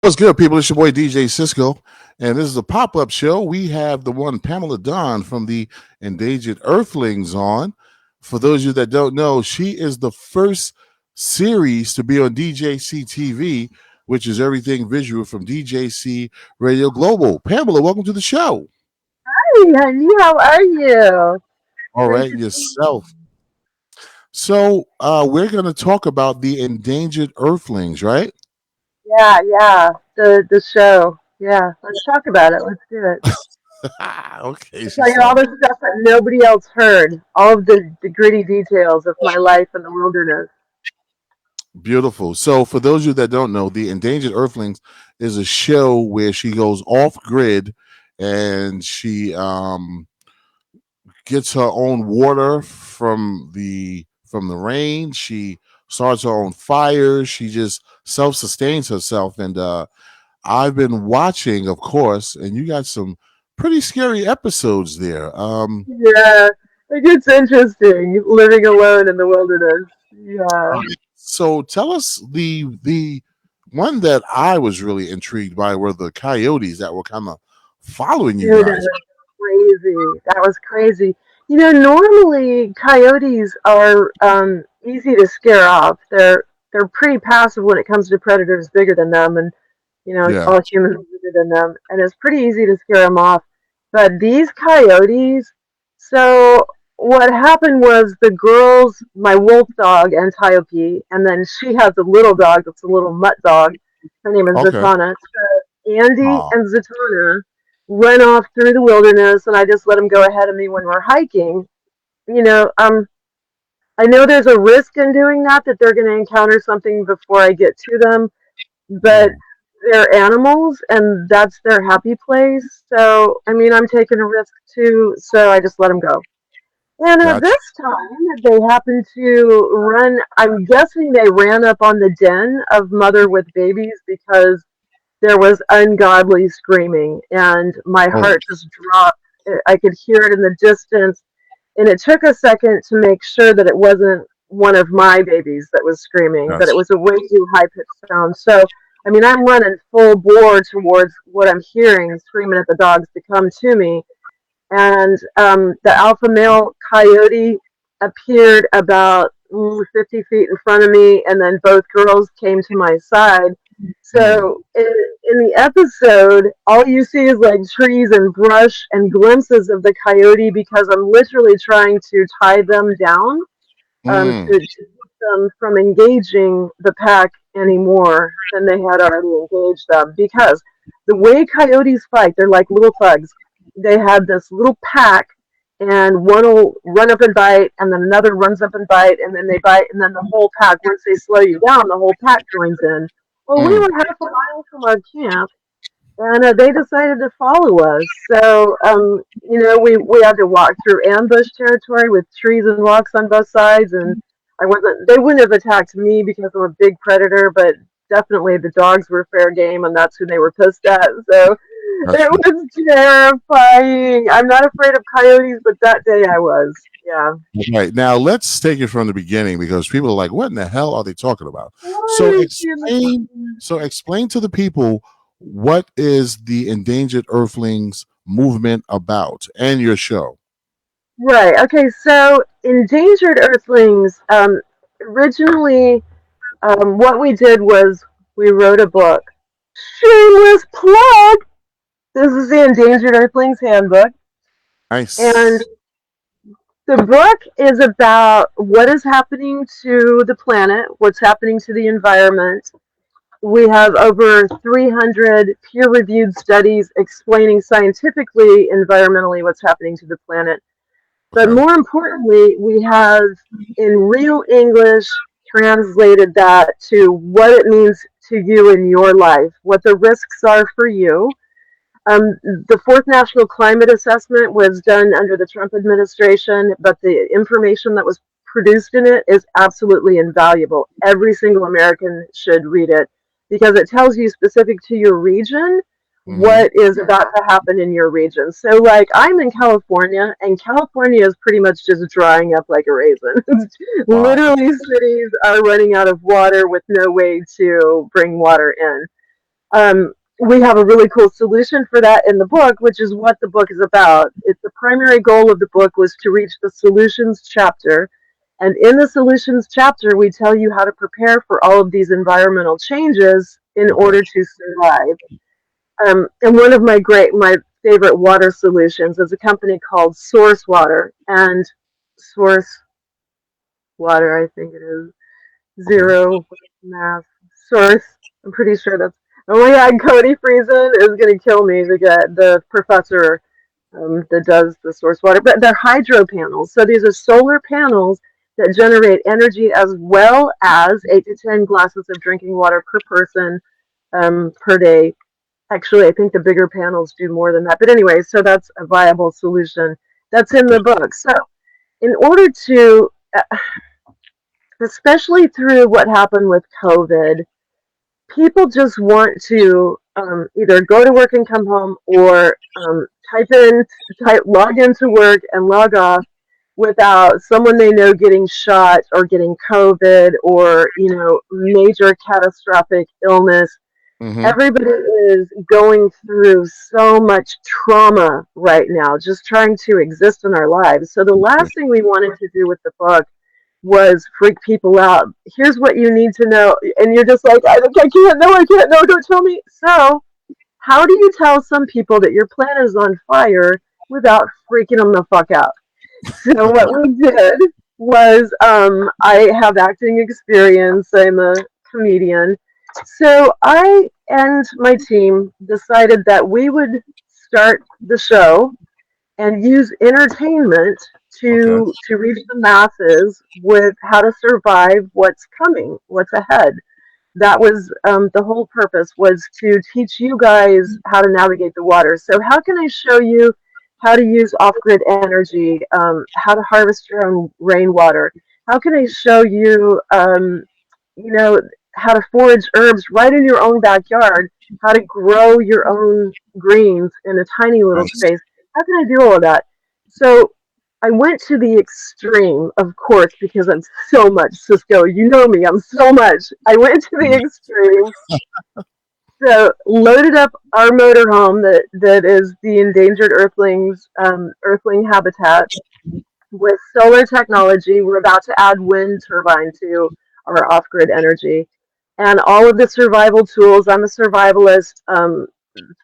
What's good, people? It's your boy DJ Cisco, and this is a pop-up show. We have the one Pamela Dawn from the Endangered Earthlings on. For those of you that don't know, she is the first series to be on DJC TV, which is everything visual from DJC Radio Global. Pamela, welcome to the show. Hi, honey. How are you? All Great right, to see yourself. So we're going to talk about the Endangered Earthlings, right? you. Yeah. The show. Yeah. Let's talk about it. Let's do it. Okay, I'll she tell you all started. the stuff that nobody else heard. All of the gritty details of my life in the wilderness. Beautiful. So, for those of you that don't know, the Endangered Earthlings is a show where she goes off grid and she gets her own water from the rain. She starts her own fires. She just self sustains herself. And I've been watching, of course, and you got some pretty scary episodes there. Yeah. It gets interesting living alone in the wilderness. Yeah. So tell us the one that I was really intrigued by were the coyotes that were kind of following you Dude, that guys. was crazy. That was crazy. Normally coyotes are easy to scare off. They're pretty passive when it comes to predators bigger than them, and Yeah. all humans are bigger than them, and it's pretty easy to scare them off. But these coyotes, so what happened was the girls, my wolf dog, Antiope, and then she has a little dog that's a little mutt dog. Her name is Okay. Zatanna. So Andy Oh, and Zatanna run off through the wilderness, and I just let them go ahead of me when we're hiking. You know, um, I know there's a risk in doing that they're going to encounter something before I get to them, but mm, they're animals and that's their happy place. So, I mean, I'm taking a risk too, so I just let them go. And gotcha. this time, they happened to run. I'm guessing they ran up on the den of mother with babies because there was ungodly screaming, and my Oh, heart just dropped. I could hear it in the distance, and it took a second to make sure that it wasn't one of my babies that was screaming, that it gotcha. was a way too high pitched sound. So, I mean, I'm running full bore towards what I'm hearing, screaming at the dogs to come to me. And the alpha male coyote appeared about 50 feet in front of me, and then both girls came to my side. Mm, So in the episode, all you see is like trees and brush and glimpses of the coyote because I'm literally trying to tie them down mm, to keep them from engaging the pack any more than they had already engaged them. Because the way coyotes fight, they're like little thugs. They have this little pack, and one will run up and bite, and then another runs up and bite, and then they bite, and then the whole pack, once they slow you down, the whole pack joins in. Well, we mm. were half a mile from our camp, and they decided to follow us. So, we had to walk through ambush territory with trees and rocks on both sides, and they wouldn't have attacked me because I'm a big predator, but definitely the dogs were fair game, and that's who they were pissed at. So it Gotcha. was terrifying. I'm not afraid of coyotes, but that day I was. Yeah. Right. Now let's take it from the beginning because people are like, what in the hell are they talking about? So What? explain to the people what is the Endangered Earthlings movement about and your show. Right. Okay. So, Endangered Earthlings. Originally, what we did was we wrote a book. Shameless plug. This is the Endangered Earthlings Handbook, and Nice. the book is about what is happening to the planet, what's happening to the environment. We have over 300 peer-reviewed studies explaining scientifically, environmentally, what's happening to the planet. But Okay. more importantly, we have in real English translated that to what it means to you in your life, what the risks are for you. The fourth national climate assessment was done under the Trump administration, but the information that was produced in it is absolutely invaluable. Every single American should read it because it tells you specific to your region Mm-hmm. what is about to happen in your region. So, like, I'm in California, and California is pretty much just drying up like a raisin. Wow. Literally, cities are running out of water with no way to bring water in. We have a really cool solution for that in the book, which is what the book is about. The primary goal of the book was to reach the solutions chapter. And in the solutions chapter, we tell you how to prepare for all of these environmental changes in Okay. order to survive. And one of my favorite water solutions is a company called Source Water. And Source Water, I think it is Okay. zero math source. I'm pretty sure that's. Oh my God, Cody Friesen is going to kill me. The professor that does the source water, but they're hydro panels. So these are solar panels that generate energy as well as 8 to 10 glasses of drinking water per person per day. Actually, I think the bigger panels do more than that. But anyway, so that's a viable solution. That's in the book. So in order to, especially through what happened with COVID, people just want to either go to work and come home or log into work and log off without someone they know getting shot or getting COVID or, major catastrophic illness. Mm-hmm. Everybody is going through so much trauma right now, just trying to exist in our lives. So the last thing we wanted to do with the book was freak people out. Here's what you need to know. And you're just like, I can't know, don't tell me. So, how do you tell some people that your planet is on fire without freaking them the fuck out? So, what we did was I have acting experience, I'm a comedian. So, I and my team decided that we would start the show and use entertainment Okay. to reach the masses with how to survive what's coming, what's ahead. That was the whole purpose was to teach you guys how to navigate the water. So how can I show you how to use off-grid energy, how to harvest your own rainwater? How can I show you, you know, how to forage herbs right in your own backyard? How to grow your own greens in a tiny little Nice. space? How can I do all of that? So I went to the extreme, of course, because I'm so much Cisco. You know me, I'm so much. I went to the extreme. So loaded up our motorhome that is the Endangered Earthlings Earthling habitat with solar technology. We're about to add wind turbine to our off-grid energy, and all of the survival tools. I'm a survivalist.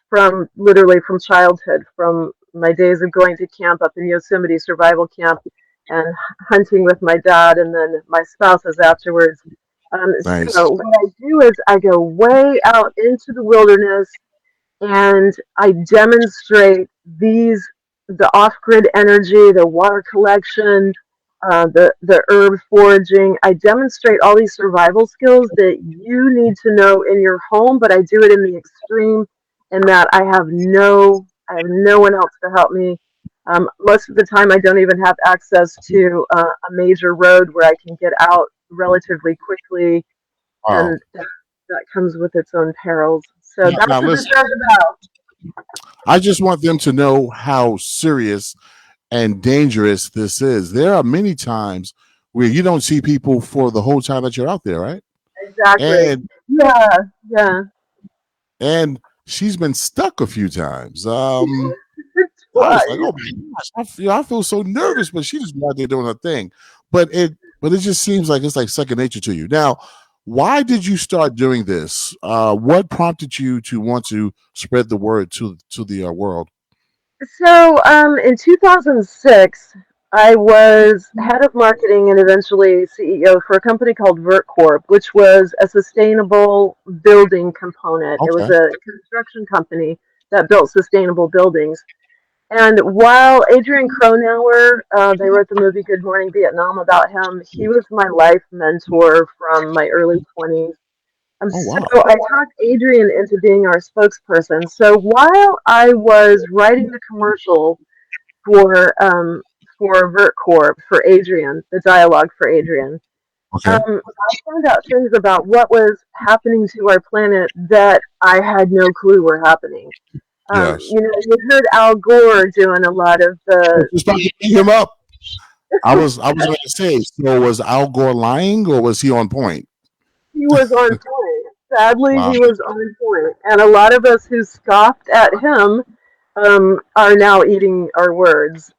From literally from childhood, from my days of going to camp up in Yosemite survival camp and hunting with my dad and then my spouses afterwards. Nice. So what I do is I go way out into the wilderness and I demonstrate the off-grid energy, the water collection, the herb foraging. I demonstrate all these survival skills that you need to know in your home, but I do it in the extreme, and that I have no one else to help me. Most of the time, I don't even have access to a major road where I can get out relatively quickly, Wow. and that comes with its own perils. So Now that's what this listen, show's about. I just want them to know how serious and dangerous this is. There are many times where you don't see people for the whole time that you're out there, right? Exactly. And Yeah, yeah. and she's been stuck a few times. I was like, Twice. oh my gosh, I feel so nervous, but she just been out there doing her thing. But it just seems like it's like second nature to you. Now, why did you start doing this? What prompted you to want to spread the word to the world? So, in 2006, I was head of marketing and eventually CEO for a company called VertCorp, which was a sustainable building component. It was Okay, a construction company that built sustainable buildings. And while Adrian Cronauer, they wrote the movie Good Morning Vietnam about him, he was my life mentor from my early 20s. oh So wow, I talked Adrian into being our spokesperson. So while I was writing the commercial for VertCorp for Adrian, the dialogue for Adrian, okay, I found out things about what was happening to our planet that I had no clue were happening. yes. You heard Al Gore doing a lot of I was the. just about to bring him up. I was going to say, so was Al Gore lying or was he on point? He was on point. Sadly, Wow. he was on point, and a lot of us who scoffed at him are now eating our words.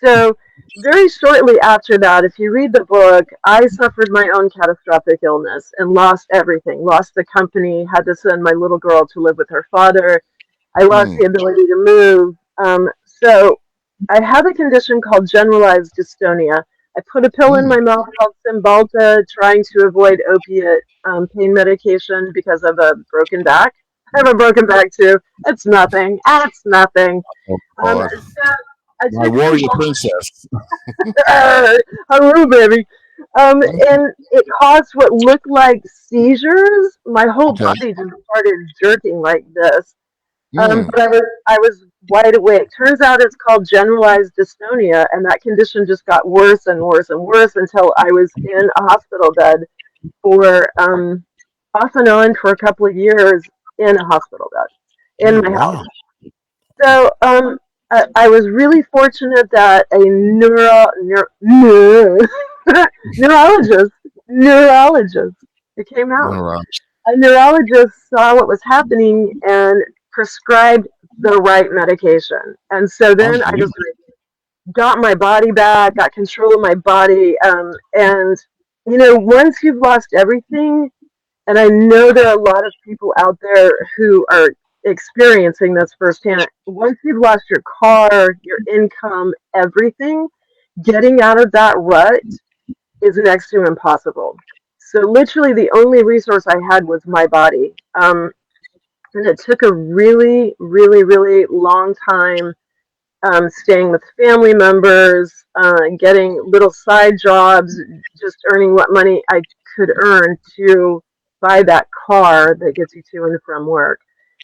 So, very shortly after that, if you read the book, I suffered my own catastrophic illness and lost everything. Lost the company, had to send my little girl to live with her father. I lost Mm, the ability to move. So, I have a condition called generalized dystonia. I put a pill in mm. my mouth called Cymbalta, trying to avoid opiate pain medication because of a broken back. I have a broken back too. It's nothing. It's nothing. Oh, God. So I My took warrior Cymbalta. princess. Hello, baby. And it caused what looked like seizures. My whole Okay. body just started jerking like this. Mm, But I was wide awake. Turns out it's called generalized dystonia, and that condition just got worse and worse and worse until I was in a hospital bed for off and on for a couple of years in a hospital bed in oh, my house. wow. So I was really fortunate that a neurologist neurologist it came out. All right. A neurologist saw what was happening and prescribed the right medication. And so Oh, then I yeah. just got my body back, got control of my body, and once you've lost everything, and I know there are a lot of people out there who are experiencing this firsthand. Once you've lost your car, your income, everything, getting out of that rut is next to impossible. So literally, the only resource I had was my body, and it took a really, really, really long time staying with family members, getting little side jobs, just earning what money I could earn to buy that car that gets you to and from work.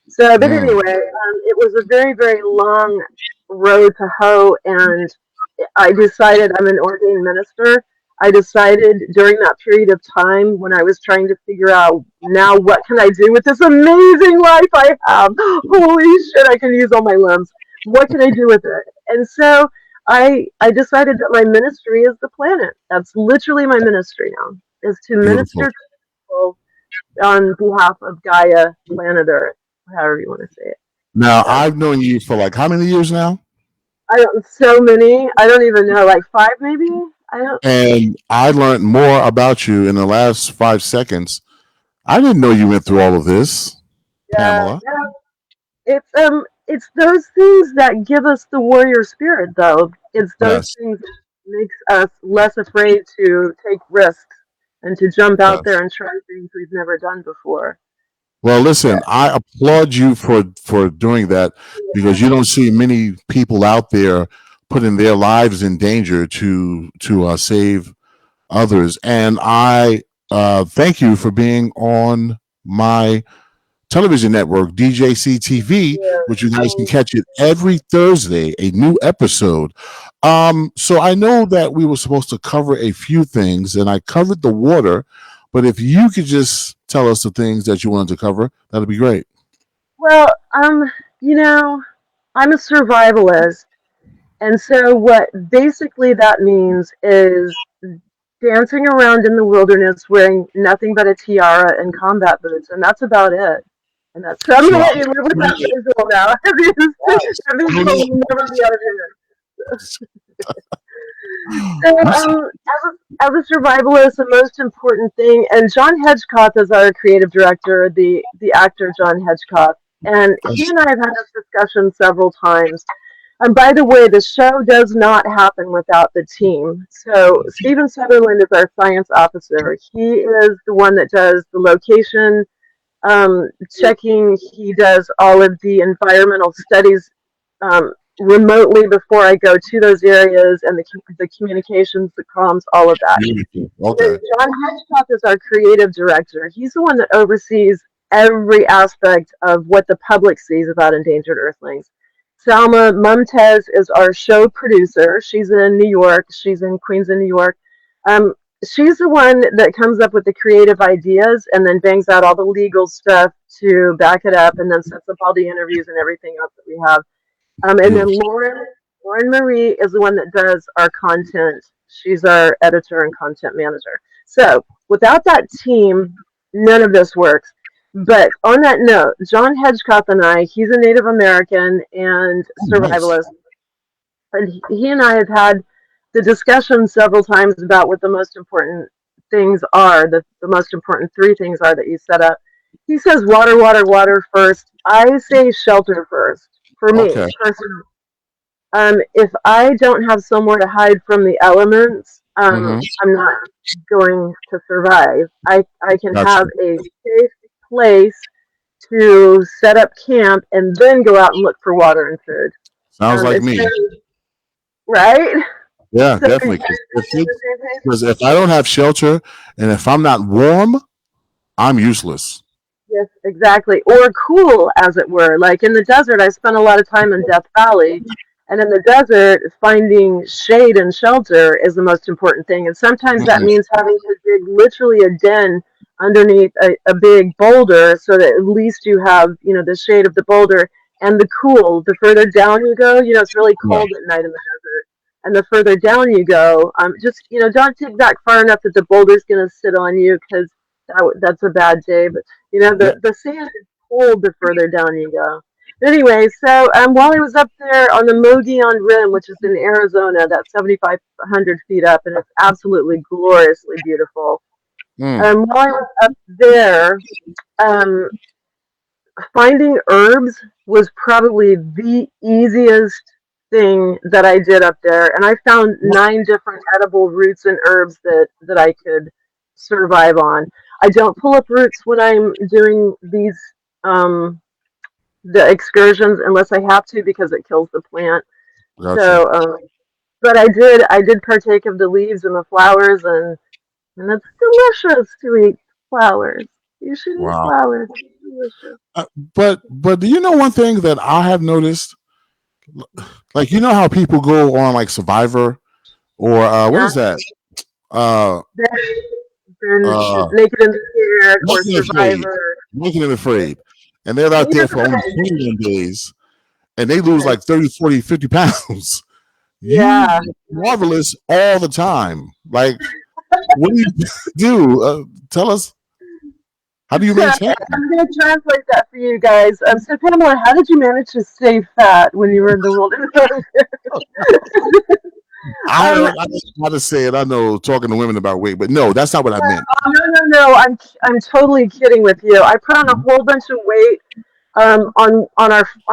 So, but Mm, anyway, it was a very, very long road to hoe, and I decided I'm an ordained minister. I decided during that period of time when I was trying to figure out now what can I do with this amazing life I have. Holy shit, I can use all my limbs. What can I do with it? And so I decided that my ministry is the planet. That's literally my ministry now, is to beautiful. minister to people on behalf of Gaia, planet Earth, however you want to say it. Now, So I've known you for like how many years now? I don't so many. I don't even know, like five maybe. I don't. And I learned more about you in the last 5 seconds. I didn't know you went through all of this, Yeah, Pamela. yeah. It's those things that give us the warrior spirit, though. It's those Yes, things that makes us less afraid to take risks and to jump out yes. there and try things we've never done before. Well, Yeah, listen, I applaud you for doing that because you don't see many people out there putting their lives in danger to save others. And I thank you for being on my television network, DJC TV, yeah. which you guys can Thanks. catch it every Thursday, a new episode. So I know that we were supposed to cover a few things, and I covered the water, but if you could just tell us the things that you wanted to cover, that'd be great. Well, you know, I'm a survivalist, and so what basically that means is dancing around in the wilderness wearing nothing but a tiara and combat boots, and that's about it. And that's so I'm So gonna I, let you live with that visual now. The I don't visual know. will never be out of hand. So, as a survivalist, the most important thing, and John Hedgecoth is our creative director, the actor John Hedgecoth, and he and I have had this discussion several times. And by the way, the show does not happen without the team. So Stephen Sutherland is our science officer. He is the one that does the location checking. He does all of the environmental studies remotely before I go to those areas, and the communications, the comms, all of that. Beautiful. And then Okay. John Hedgecock is our creative director. He's the one that oversees every aspect of what the public sees about Endangered Earthlings. Salma Mumtaz is our show producer. She's in New York. She's in Queens, in New York. Um, she's the one that comes up with the creative ideas and then bangs out all the legal stuff to back it up, and then sets up all the interviews and everything else that we have. And then Beautiful. Lauren Marie is the one that does our content. She's our editor and content manager. So without that team, none of this works. But on that note, John Hedgecoth and I, he's a Native American and Oh, nice. survivalist, and he and I have had the discussion several times about what the most important things are, the most important three things are that you set up. He says water, water, water first. I say shelter first, for me, Okay. personally. If I don't have somewhere to hide from the elements, Mm-hmm. I'm not going to survive. I can Gotcha. have a safe place to set up camp and then go out and look for water and food. Sounds like It's me. very, right? Yeah, So you definitely. guys on the same page? Because if I don't have shelter and if I'm not warm, I'm useless. Yes, exactly. Or cool, as it were. Like in the desert, I spent a lot of time in Death Valley. And in the desert, finding shade and shelter is the most important thing. And sometimes that Mm, means having to dig literally a den underneath a big boulder so that at least you have, the shade of the boulder and the cool. The further down you go, it's really yeah. cold at night in the desert. And the further down you go, just, don't dig back far enough that the boulder's going to sit on you because that's a bad day. But Yeah. the sand is cold the further down you go. But anyway, so while I was up there on the Mogollon Rim, which is in Arizona, that's 7,500 feet up, and it's absolutely gloriously beautiful. Mm, While I was up there, um, finding herbs was probably the easiest thing that I did up there, and I found what- 9 different edible roots and herbs that I could survive on. I don't pull up roots when I'm doing these um, the excursions unless I have to because it kills the plant. gotcha. So, but I did partake of the leaves and the flowers, and it's delicious to eat flowers. You should eat Wow. flowers. It's delicious. But do you know one thing that I have noticed? Like you know how people go on like Survivor or what Yeah, is that? Uh they're uh naked and scared or Naked and Afraid. Survivor. Naked and Afraid. And they're out Naked there and for almost afraid. 21 days and they lose Right. like 30, 40, 50 pounds. You Yeah. look marvelous all the time. Like, what do you do? Tell us, how do you So maintain? I'm going to translate that for you guys. So Pamela, how did you manage to stay fat when you were in the wilderness? I um, don't, I don't know how to say it. I know talking to women about weight, but no, that's not what I meant. no, no, no. I'm totally kidding with you. I put on a whole bunch of weight on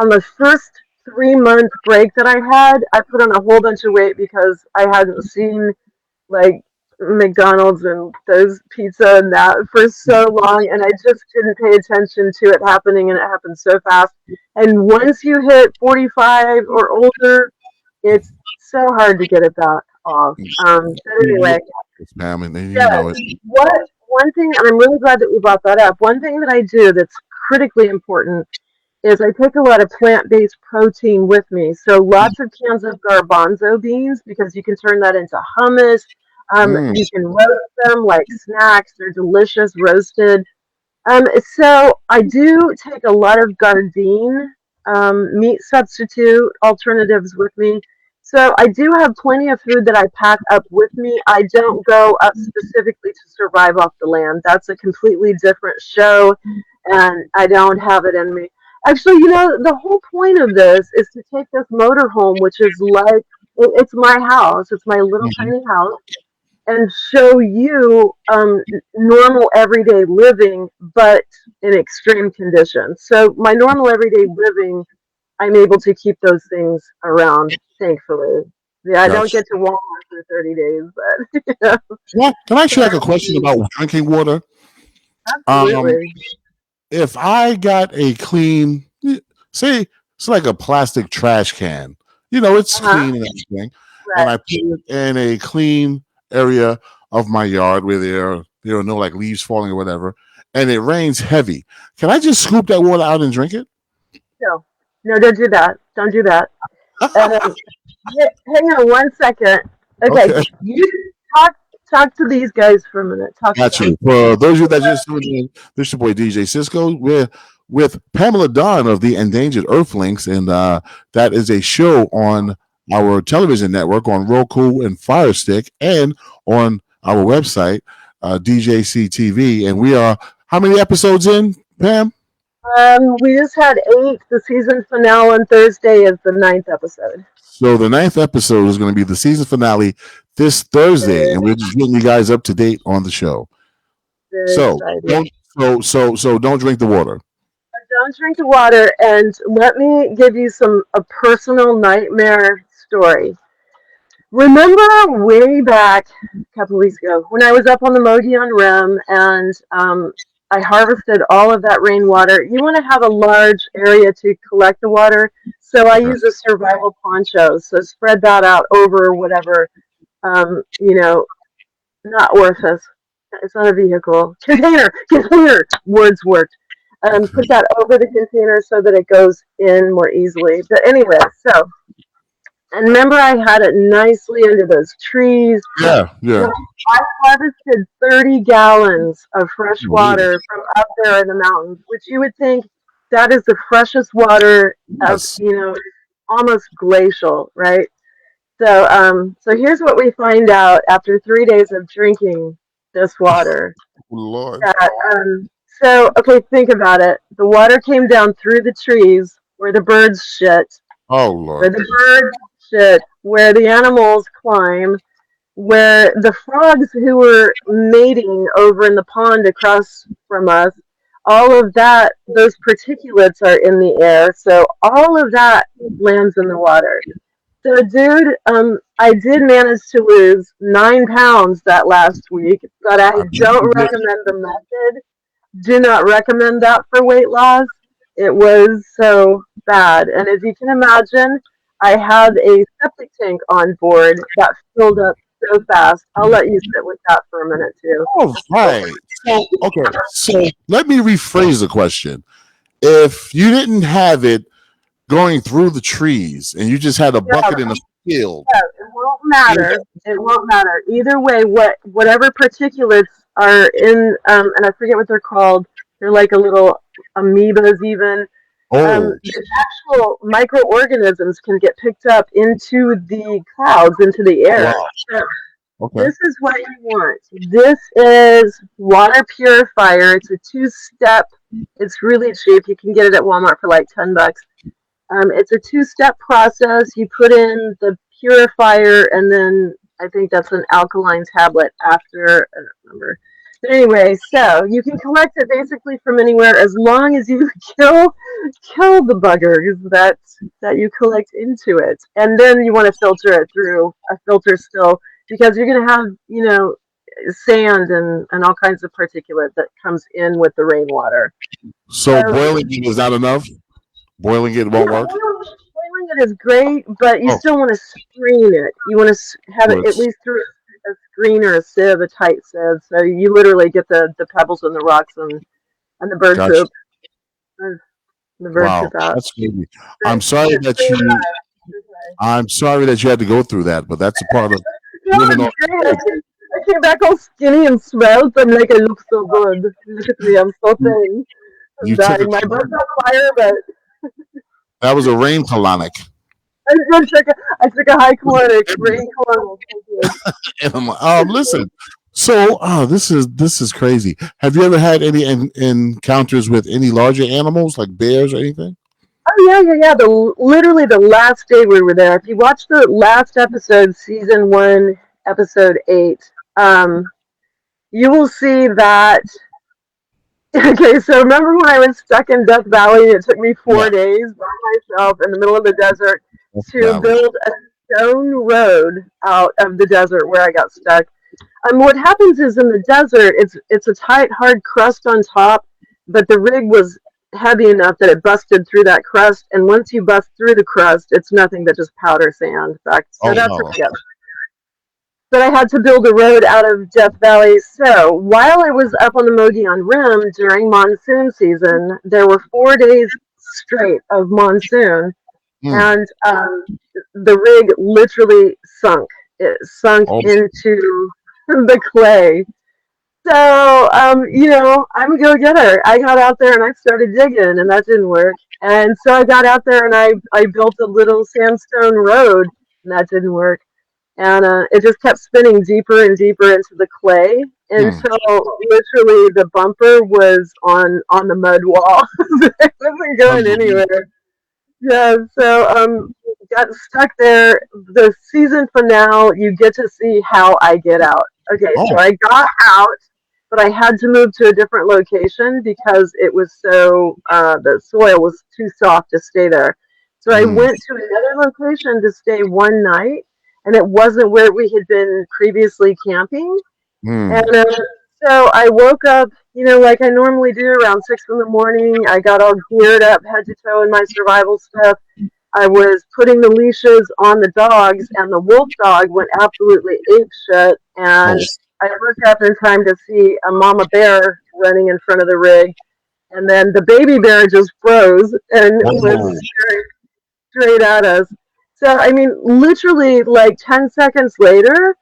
the first 3 month break that I had. I put on a whole bunch of weight because I hadn't seen like McDonald's and those pizza and that for so long, and I just didn't pay attention to it happening, and it happened so fast. And once you hit 45 or older, it's so hard to get it back off. But You anyway, Pam, and then you yeah. know it. What one thing, and I'm really glad that we brought that up. One thing that I do that's critically important is I take a lot of plant-based protein with me. So lots of cans of garbanzo beans because you can turn that into hummus. Mm, You can roast them like snacks. They're delicious roasted. So I do take a lot of Gardein meat substitute alternatives with me. So I do have plenty of food that I pack up with me. I don't go up specifically to survive off the land. That's a completely different show, and I don't have it in me. Actually, the whole point of this is to take this motorhome, which is like it's my house. It's my little mhm. tiny house and show you normal everyday living, but in extreme conditions. So my normal everyday living, I'm able to keep those things around, thankfully. Yeah, I don't Gotcha. get to Walmart for 30 days, but Can I ask you like a question about drinking water? Um, absolutely. if I got a clean, say it's like a plastic trash can, it's Uh-huh. clean and everything, and Right. I put it in a clean area of my yard where there are no like leaves falling or whatever, and it rains heavy. Can I just scoop that water out and drink it? No, no, don't do that. Don't do that. Um, hang on 1 second. Okay, Okay, you talk to these guys for a minute. Talk to got them. you. For those of you that just tuned in, this is your boy DJ Cisco. We're with Pamela Dawn of the Endangered Earthlings, and that is a show on our television network on Roku and Fire Stick, and on our website, DJC TV. And we are how many episodes in? Pam? We just had 8. The season finale on Thursday is the 9th episode. So the 9th episode is going to be the season finale this Thursday, and we're just getting you guys up to date on the show. Very So excited. don't drink the water. Don't drink the water, and let me give you a personal nightmare story. Remember way back a couple weeks ago when I was up on the Mogollon Rim and I harvested all of that rainwater. You want to have a large area to collect the water, so I Okay. use a survival poncho. So spread that out over whatever, you know, not orifice. It's not a vehicle. Container. Words worked. Okay. Put that over the container so that it goes in more easily. But anyway, so and remember, I had it nicely under those trees. Yeah. Yeah. Well, I harvested 30 gallons of fresh Really? water from up there in the mountains, which you would think that is the freshest water of, Yes. almost glacial, right? So here's what we find out after 3 days of drinking this water. Lord. That, okay, think about it. The water came down through the trees where the birds shit, Oh where Lord. the birds shit, where the animals climb, where the frogs who were mating over in the pond across from us, all of that, those particulates are in the air. So all of that lands in the water. So, dude, I did manage to lose 9 pounds that last week, but I I bet don't you did. recommend the method. Do not recommend that for weight loss. It was so bad. And as you can imagine, I had a septic tank on board that filled up so fast. I'll let you sit with that for a minute too. All right. So okay. So let me rephrase the question. If you didn't have it going through the trees and you just had a Yeah, bucket in a field, yeah, it won't matter. It won't matter. Either way, whatever particulates are in, and I forget what they're called. They're like a little amoebas even. oh The actual microorganisms can get picked up into the clouds, into the air. wow. So Okay. this is what you want. This is water purifier. It's a 2-step. It's really cheap. You can get it at Walmart for like $10. It's a 2-step process. You put in the purifier, and then I think that's an alkaline tablet after. I don't remember. But anyway, so you can collect it basically from anywhere as long as you kill the buggers that you collect into it, and then you want to filter it through a filter still because you're going to have sand and all kinds of particulate that comes in with the rainwater. So So boiling it is not enough? Boiling it yeah, won't work? boiling it is great, but you Oh, still want to screen it. You want to have so it at it's least through a screen or a sieve, a tight sieve. So you literally get the pebbles and the rocks and the bird gotcha. poop. And the bird Wow. poop out. That's crazy. But I'm sorry it's that really you nice. Okay. I'm sorry that you had to go through that, but that's a part of No, living on it's great. the road. I came back all skinny and svelte. I'm like, I look so good. Look at me. I'm so You, thin. I'm you took a dying. My butt's on fire, but that was a rain colonic. I took a high caloric rain colonic. Thank you. And I'm like, listen. So, this is crazy. Have you ever had any encounters with any larger animals like bears or anything? Oh yeah. Literally the last day we were there. If you watch the last episode, season 1, episode 8, you will see that. Okay, so remember when I was stuck in Death Valley and it took me Yeah, 4 days by myself in the middle of the desert Death to Valley. build a stone road out of the desert where I got stuck? What happens is in the desert, it's a tight, hard crust on top, but the rig was heavy enough that it busted through that crust. And once you bust through the crust, it's nothing but just powder sand. In fact, so Oh that's no. what I got. But I had to build a road out of Death Valley. So while I was up on the Mogollon Rim during monsoon season, there were 4 days straight of monsoon, Hmm. and the rig literally sunk. It sunk Oh, into the clay. So, I'm a go-getter. I got out there and I started digging, and that didn't work. And so I got out there and I built a little sandstone road, and that didn't work. and it just kept spinning deeper and deeper into the clay Hmm. until literally the bumper was on the mud wall. It wasn't going Unbelievable. anywhere. Yeah, so got stuck there. The season finale, you get to see how I get out. Okay, so Oh. I got out, but I had to move to a different location because it was so the soil was too soft to stay there. So I Mm, went to another location to stay one night, and it wasn't where we had been previously camping. And mm. so I woke up, like I normally do around 6 in the morning. I got all geared up, head to toe in my survival stuff. I was putting the leashes on the dogs, and the wolf dog went absolutely ape shit. Oh, And I woke up in time to see a mama bear running in front of the rig, and then the baby bear just froze and was oh. staring straight at us. So, I mean, literally like 10 seconds later,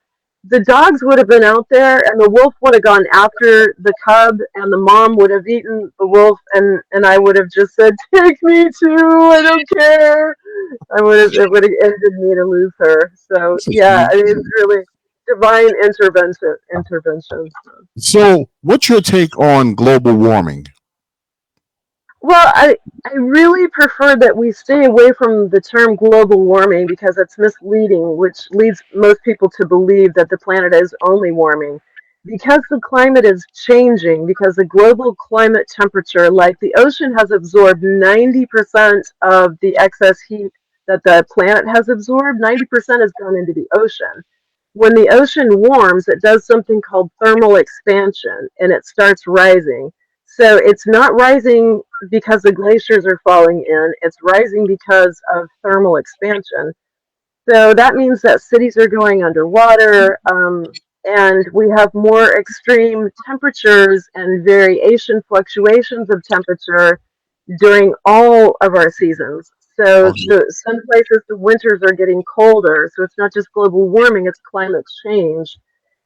the dogs would have been out there and the wolf would have gone after the cub and the mom would have eaten the wolf and I would have just said, take me too, I don't care. It would have ended me to lose her. So yeah, I mean, it's really divine intervention. So, what's your take on global warming? Well, I really prefer that we stay away from the term global warming because it's misleading, which leads most people to believe that the planet is only warming. Because the climate is changing, because the global climate temperature, like the ocean has absorbed 90% of the excess heat that the planet has absorbed, 90% has gone into the ocean. When the ocean warms, it does something called thermal expansion and it starts rising. So it's not rising because the glaciers are falling in, it's rising because of thermal expansion. So that means that cities are going underwater, and we have more extreme temperatures and variation fluctuations of temperature during all of our seasons. So Okay. some places the winters are getting colder. So it's not just global warming; it's climate change,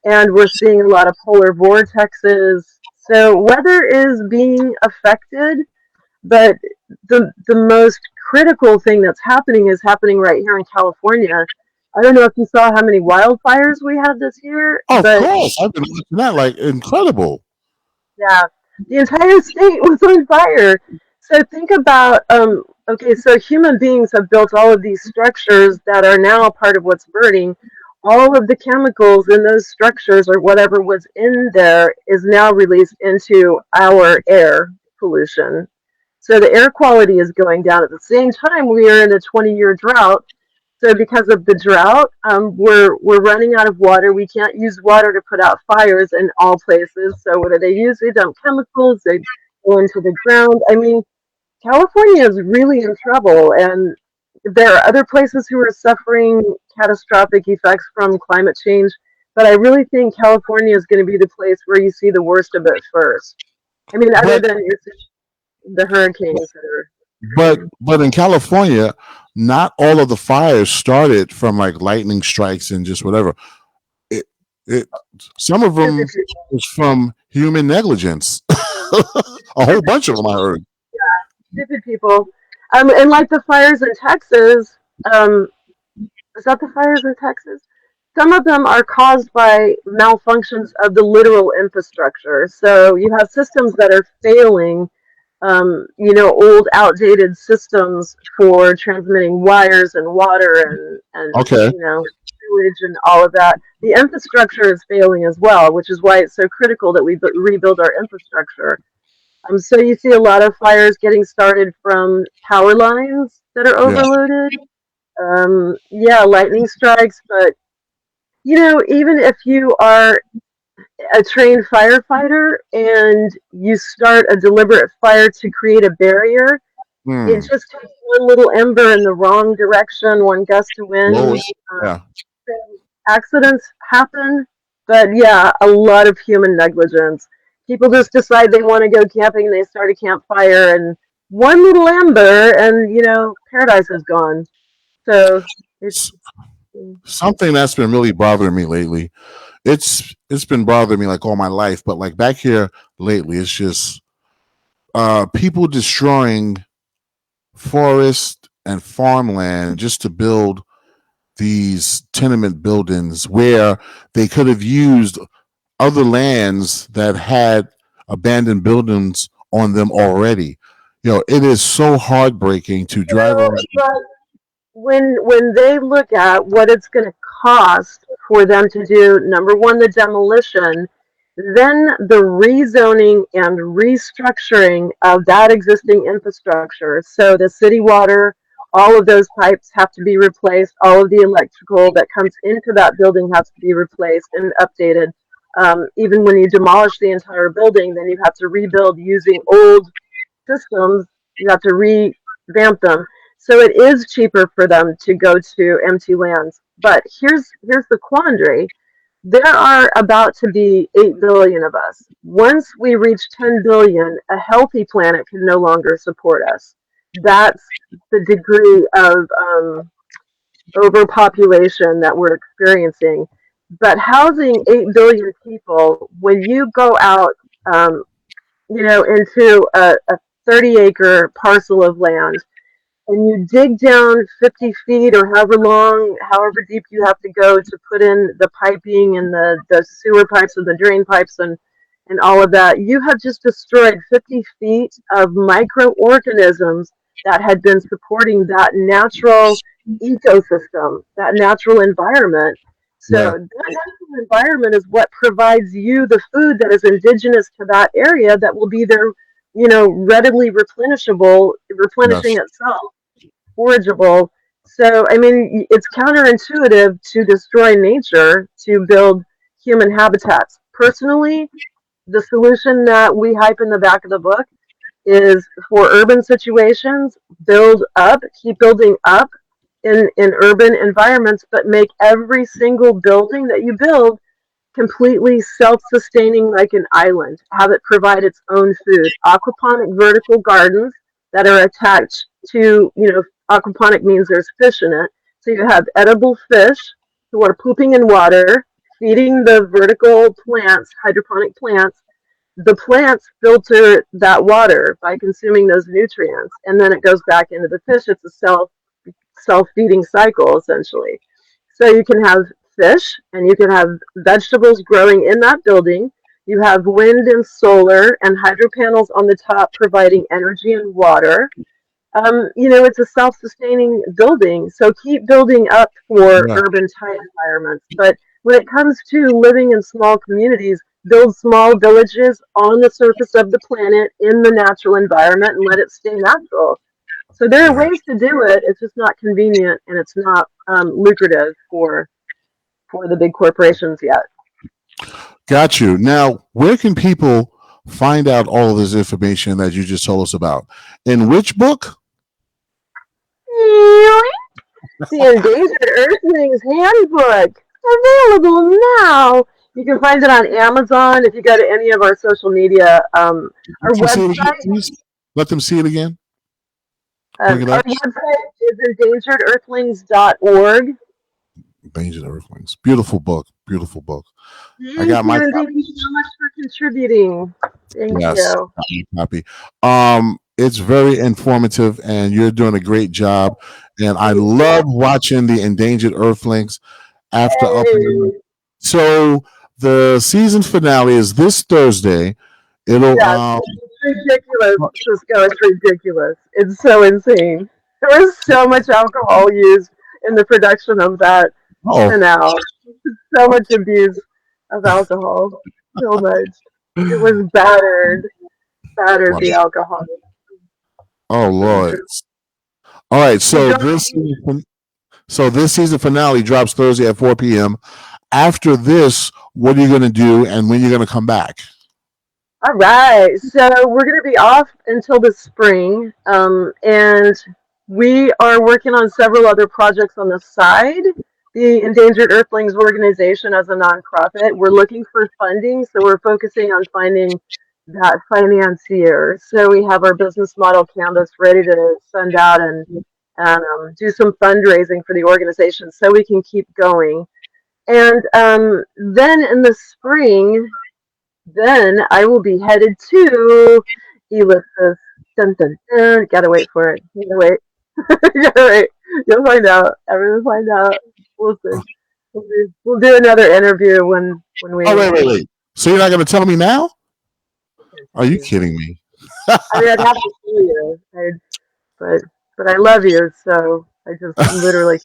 and we're seeing a lot of polar vortexes. So weather is being affected, but the most critical thing that's happening is happening right here in California. I don't know if you saw how many wildfires we had this year, Oh, of but course. I've been watching that. Like, incredible. yeah, the entire state was on fire. So think about okay, so human beings have built all of these structures that are now part of what's burning. All of the chemicals in those structures or whatever was in there is now released into our air pollution. So the air quality is going down. At the same time, we are in a 20-year drought. So because of the drought, we're running out of water. We can't use water to put out fires in all places. So what do they use? They dump chemicals. They go into the ground. I mean, California is really in trouble, and there are other places who are suffering catastrophic effects from climate change. But I really think California is going to be the place where you see the worst of it first. I mean, other But than the hurricanes that are occurring. but in California, not all of the fires started from like lightning strikes and just whatever. It it some of Stupid them people. was from human negligence. A whole bunch of them I heard. Stupid people. And like the fires in Texas, um, is that the fires in Texas? Some of them are caused by malfunctions of the literal infrastructure. So you have systems that are failing, old outdated systems for transmitting wires and water and Okay. sewage and all of that. The infrastructure is failing as well, which is why it's so critical that we rebuild our infrastructure. So you see a lot of fires getting started from power lines that are Yeah. overloaded. Yeah, lightning strikes, but even if you are a trained firefighter and you start a deliberate fire to create a barrier, it Hmm. just takes one little ember in the wrong direction, one gust of Blow wind. it. Yeah. So accidents happen, but yeah, a lot of human negligence. People just decide they want to go camping and they start a campfire and one little ember and paradise is gone. So it's Something that's been really bothering me lately. It's been bothering me like all my life, but like back here lately, it's just people destroying forest and farmland just to build these tenement buildings where they could have used other lands that had abandoned buildings on them already. It is so heartbreaking to drive around. But when they look at what it's going to cost for them to do, number one, the demolition, then the rezoning and restructuring of that existing infrastructure. So the city water, all of those pipes have to be replaced. All of the electrical that comes into that building has to be replaced and updated. Even when you demolish the entire building, then you have to rebuild using old systems. You have to revamp them. So it is cheaper for them to go to empty lands. But here's the quandary. There are about to be 8 billion of us. Once we reach 10 billion, a healthy planet can no longer support us. That's the degree of overpopulation that we're experiencing. But housing 8 billion people, when you go out, into a 30-acre parcel of land, and you dig down 50 feet or however deep you have to go to put in the piping and the sewer pipes and the drain pipes and all of that, you have just destroyed 50 feet of microorganisms that had been supporting that natural ecosystem, that natural environment. So Yeah, that natural environment is what provides you the food that is indigenous to that area that will be there, readily replenishable, replenishing yes, itself, forageable. So, I mean, it's counterintuitive to destroy nature to build human habitats. Personally, the solution that we hype in the back of the book is for urban situations, build up, keep building up in urban environments, but make every single building that you build completely self-sustaining like an island. Have it provide its own food. Aquaponic vertical gardens that are attached to, aquaponic means there's fish in it. So you have edible fish who are pooping in water, feeding the vertical plants, hydroponic plants. The plants filter that water by consuming those nutrients, and then it goes back into the fish. It's a self-feeding cycle essentially. So you can have fish and you can have vegetables growing in that building. You have wind and solar and hydro panels on the top providing energy and water. It's a self-sustaining building. So keep building up for yeah, urban type environments. But when it comes to living in small communities, build small villages on the surface of the planet in the natural environment and let it stay natural. So there are right. ways to do it. It's just not convenient and it's not lucrative for the big corporations yet. Got you. Now, where can people find out all of this information that you just told us about? In which book? The Endangered Earthlings Handbook, available now. You can find it on Amazon if you go to any of our social media. Our Let them see it again, website, please. Let them see it again. Bring it our up. website is endangeredearthlings.org. Endangered Earthlings. Beautiful book. Beautiful book. I Thank got you, my and thank copy. you so much for contributing. Thank Yes, you. got my copy. It's very informative, and you're doing a great job. And I Thank love you. watching the Endangered Earthlings after upload. Hey. So the season finale is this Thursday. It'll Yes, it's ridiculous, Cisco. It's ridiculous. It's so insane. There was so much alcohol used in the production of that oh, finale. So much abuse of alcohol. So much. It was battered wow. the alcohol. Oh It was Lord. All right, you don't. so this season finale drops Thursday at 4 p.m. After this, what are you going to do, and when you're going to come back? All right. So we're going to be off until the spring. And we are working on several other projects on the side. The Endangered Earthlings organization as a nonprofit, we're looking for funding. So we're focusing on finding that financier. So we have our business model canvas ready to send out and do some fundraising for the organization so we can keep going. And then in the spring, then I will be headed to Ellipsis. Dun, dun, dun. Gotta wait for it. You gotta wait. You gotta wait. You'll find out. Everyone will find out. We'll see. We'll do another interview when we. Oh, wait. So you're not going to tell me now? Can't Are tell you you. kidding me? I mean, I'd have to tell you, but I love you, so I just literally.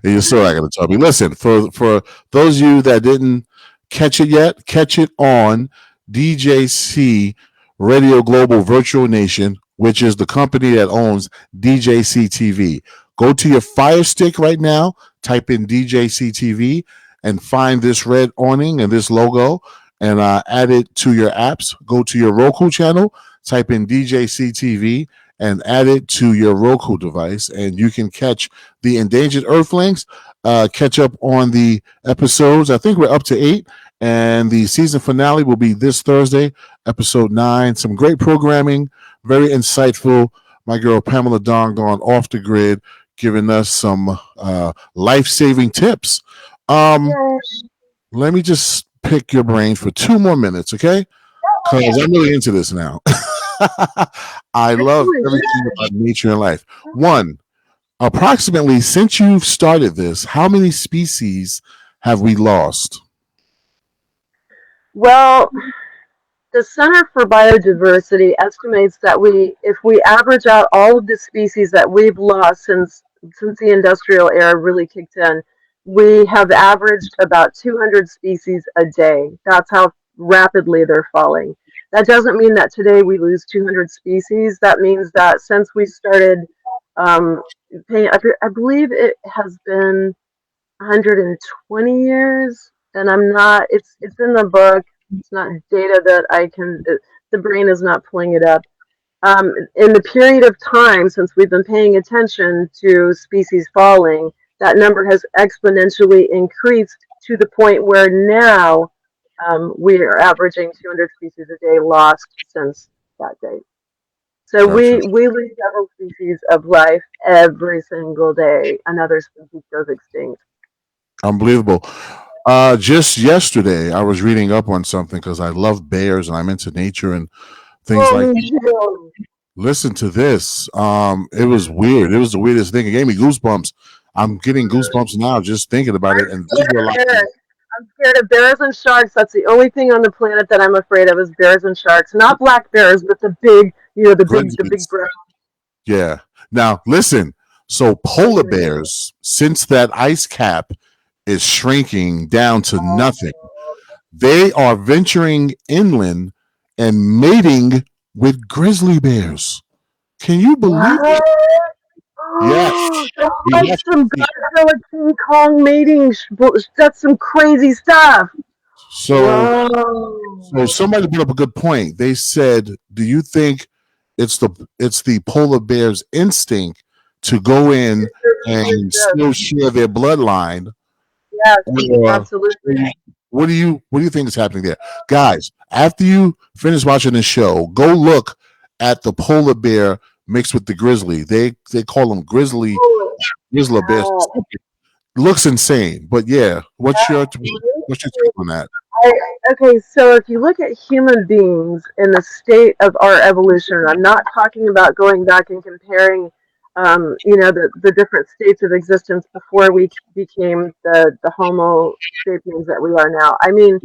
You're still not going to tell me. Listen, for those of you that didn't catch it yet, catch it on DJC Radio Global Virtual Nation, which is the company that owns DJC TV. Go to your Fire Stick right now, type in DJC TV, and find this red awning and this logo, and add it to your apps. Go to your Roku channel, type in DJC TV, and add it to your Roku device, and you can catch the Endangered Earthlings, catch up on the episodes. I think we're up to 8, and the season finale will be this Thursday, episode 9. Some great programming, very insightful. My girl Pamela Dawn gone off the grid, giving us some life-saving tips. Let me just pick your brain for 2 more minutes, okay? Because I'm really into this now. I love everything about nature and life. One, approximately since you've started this, how many species have we lost? Well, the Center for Biodiversity estimates that if we average out all of the species that we've lost since the industrial era really kicked in, we have averaged about 200 species a day. That's how rapidly they're falling. That doesn't mean that today we lose 200 species. That means that since we started paying, I believe it has been 120 years, and it's in the book. It's not data that the brain is not pulling it up. In the period of time since we've been paying attention to species falling, that number has exponentially increased to the point where now we are averaging 200 species a day lost since that date. So Gotcha. we lose several species of life every single day. Another species goes extinct. Unbelievable. Just yesterday, I was reading up on something because I love bears and I'm into nature and things like that. Listen to this. It was weird. It was the weirdest thing. It gave me goosebumps. I'm getting goosebumps now just thinking about it. And I'm scared of bears and sharks. That's the only thing on the planet that I'm afraid of is bears and sharks. Not black bears, but the big, the big brown. Yeah. Now listen. So polar bears, since that ice cap is shrinking down to nothing, they are venturing inland and mating with grizzly bears. Can you believe it? Yes. That's some Godzilla King Kong mating. That's some crazy stuff. So somebody brought up a good point. They said, "Do you think it's the polar bear's instinct to go in and still share their bloodline?" Yes, absolutely. What do you think is happening there, guys? After you finish watching the show, go look at the polar bear mixed with the grizzly. They call them grizzly bears. Looks insane, but yeah. What's your take on that? Okay, so if you look at human beings in the state of our evolution, I'm not talking about going back and comparing, the different states of existence before we became the Homo sapiens that we are now. I mean,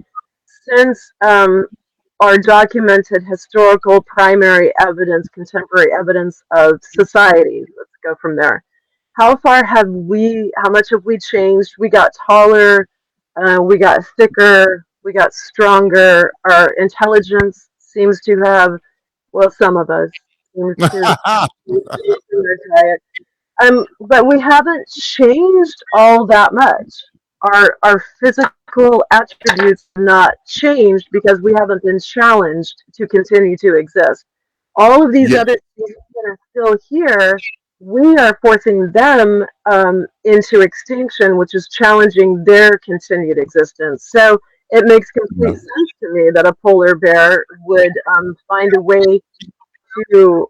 since our documented historical primary evidence, contemporary evidence of society, let's go from there. How much have we changed? We got taller, we got thicker, we got stronger. Our intelligence seems to have, well, some of us seems to diet. But we haven't changed all that much. Our physical attributes have not changed because we haven't been challenged to continue to exist. All of these other species that are still here, we are forcing them into extinction, which is challenging their continued existence. So it makes complete sense to me that a polar bear would find a way to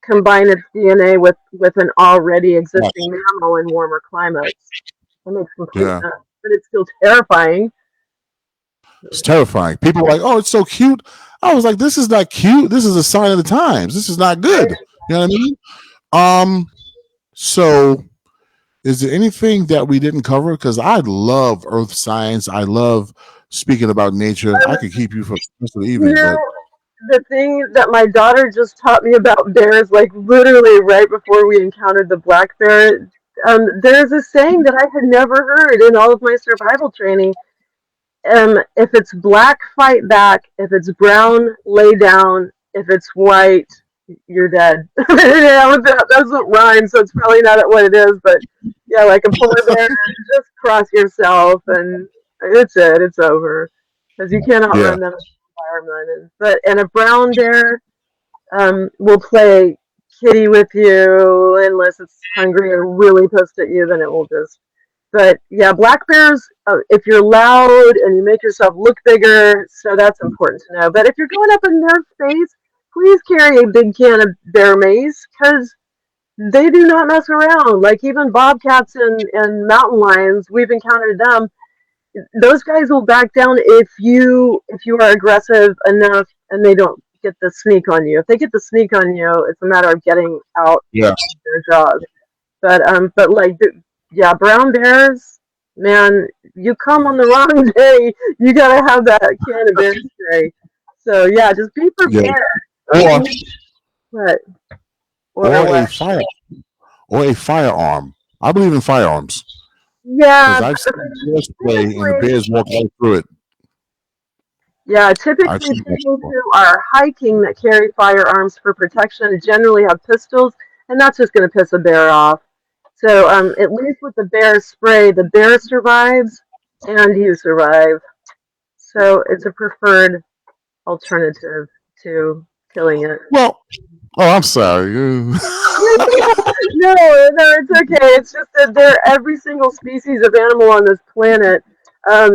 combine its DNA with an already existing mammal in warmer climates. That makes complete sense, but it's still terrifying. It's terrifying. People are like, "Oh, it's so cute." I was like, "This is not cute. This is a sign of the times. This is not good." You know what I mean? So Is there anything that we didn't cover? Because I love earth science. I love speaking about nature. I could keep you for the rest of the You evening, know, but the thing that my daughter just taught me about bears, like literally right before we encountered the black bear, there's a saying that I had never heard in all of my survival training. If it's black, fight back. If it's brown, lay down. If it's white, you're dead. Yeah, that doesn't rhyme, so it's probably not what it is. But yeah, like a polar bear, just cross yourself, and it's it. It's over because you can't yeah, outrun them in the environment. And a brown bear will play kitty with you unless it's hungry or really pissed at you. Then it will just but yeah, black bears, if you're loud and you make yourself look bigger, so that's important to know. But if you're going up in their face, please carry a big can of bear mace because they do not mess around. Like even bobcats and mountain lions, we've encountered them. Those guys will back down if you are aggressive enough and they don't get the sneak on you. If they get the sneak on you, it's a matter of getting out yeah. their jaws. But like yeah, brown bears, man, you come on the wrong day, you gotta have that can of bear spray. So yeah, just be Yeah. prepared. Or What or or a what? fire or a firearm. I believe in firearms because Yeah, I've seen bear spray and the typically, bears walk right through it. yeah, I've typically seen that people before. who are hiking that carry firearms for protection generally have pistols, and that's just gonna piss a bear off. So at least with the bear spray, the bear survives and you survive. So it's a preferred alternative to killing it. Well, oh, I'm sorry. No, no, it's okay. It's just that every single species of animal on this planet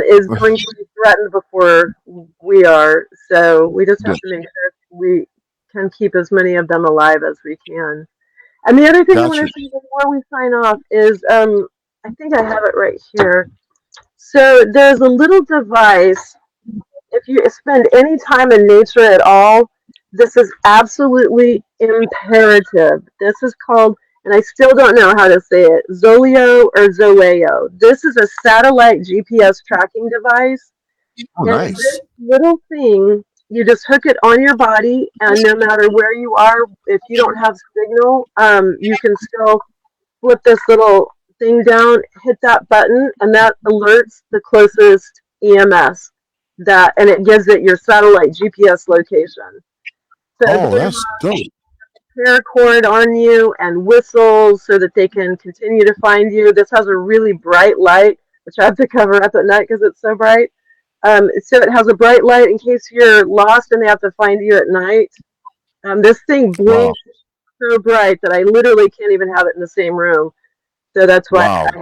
is going to be threatened before we are. So we just have to make sure we can keep as many of them alive as we can. And the other thing I Got want to you. say before we sign off is I think I have it right here. So there's a little device if you spend any time in nature at all, this is absolutely imperative. This is called, and I still don't know how to say it, Zoleo or Zoeo. This is a satellite GPS tracking device, Oh, and nice. this little thing, you just hook it on your body, and no matter where you are, if you don't have signal, you can still flip this little thing down, hit that button, and that alerts the closest EMS and it gives it your satellite GPS location. So if Oh, they that's dope. paracord on you and whistles so that they can continue to find you. This has a really bright light, which I have to cover up at night because it's so bright. So it has a bright light in case you're lost and they have to find you at night. This thing Wow. blinks so bright that I literally can't even have it in the same room. So that's why I Wow. have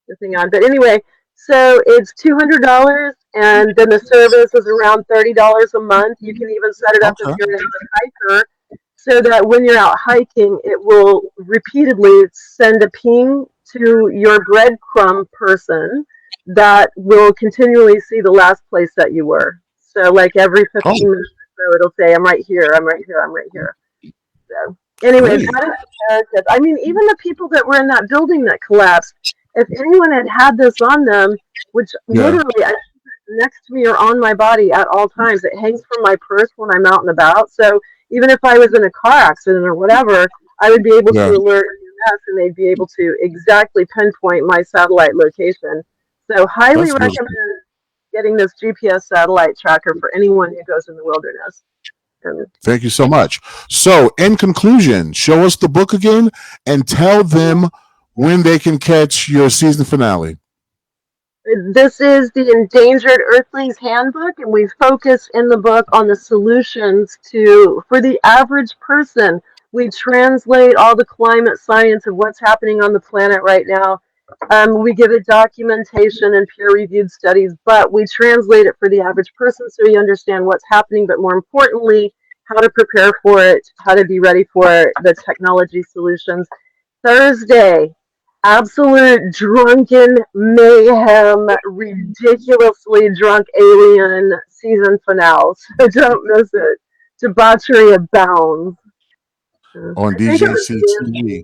the thing on. But anyway, so it's $200, and then the service is around $30 a month. You can even set it up if Okay. you're a hiker, so that when you're out hiking, it will repeatedly send a ping to your breadcrumb person that will continually see the last place that you were. So, like every Oh, 15 minutes or so, it'll say, "I'm right here. I'm right here. I'm right here." So anyway, great. that is imperative. I mean, even the people that were in that building that collapsed, if anyone had had this on them, which Yeah. literally I keep it next to me or on my body at all times, it hangs from my purse when I'm out and about. So even if I was in a car accident or whatever, I would be able to Yeah. alert EMS and they'd be able to exactly pinpoint my satellite location. So highly That's good. recommend getting this GPS satellite tracker for anyone who goes in the wilderness. And Thank you so much. So, in conclusion, show us the book again and tell them when they can catch your season finale. this is the Endangered Earthlings Handbook, and we focus in the book on the solutions for the average person. We translate all the climate science of what's happening on the planet right now. We give it documentation and peer-reviewed studies, but we translate it for the average person so you understand what's happening, but more importantly, how to prepare for it, how to be ready for the technology solutions. Thursday, absolute drunken mayhem, ridiculously drunk alien season finale. So don't miss it. Debauchery abounds. On I think it was DJC TV.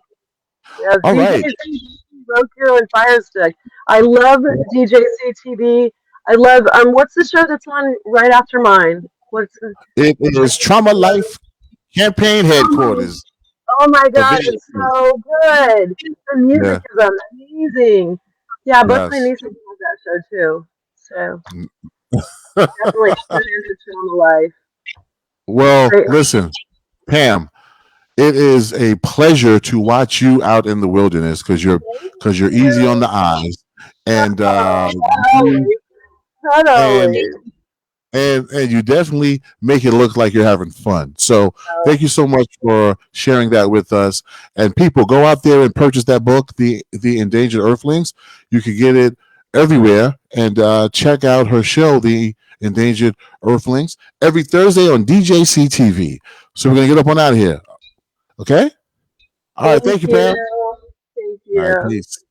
yeah, All right. DJC broke your own fire stick. I love DJC TV. I love what's the show that's on right after mine? What's the, It is Trauma Life Campaign oh, Headquarters. oh my The God, video. it's so good. The music Yeah. is amazing. Yeah, both my Yes. nieces love that show too. So definitely tune into Trauma Life. Well, Great. listen, Pam. It is a pleasure to watch you out in the wilderness Thank because you're easy on you. the eyes, and Oh, not you always. Not and always. and you definitely make it look like you're having fun. So Oh, thank you so much for sharing that with us. And people, go out there and purchase that book, the Endangered Earthlings. You can get it everywhere, and check out her show, the Endangered Earthlings, every Thursday on DJC TV. So we're gonna get up on out of here. Okay. All right. thank Thank you, Pam. you. Thank All right. you. Peace.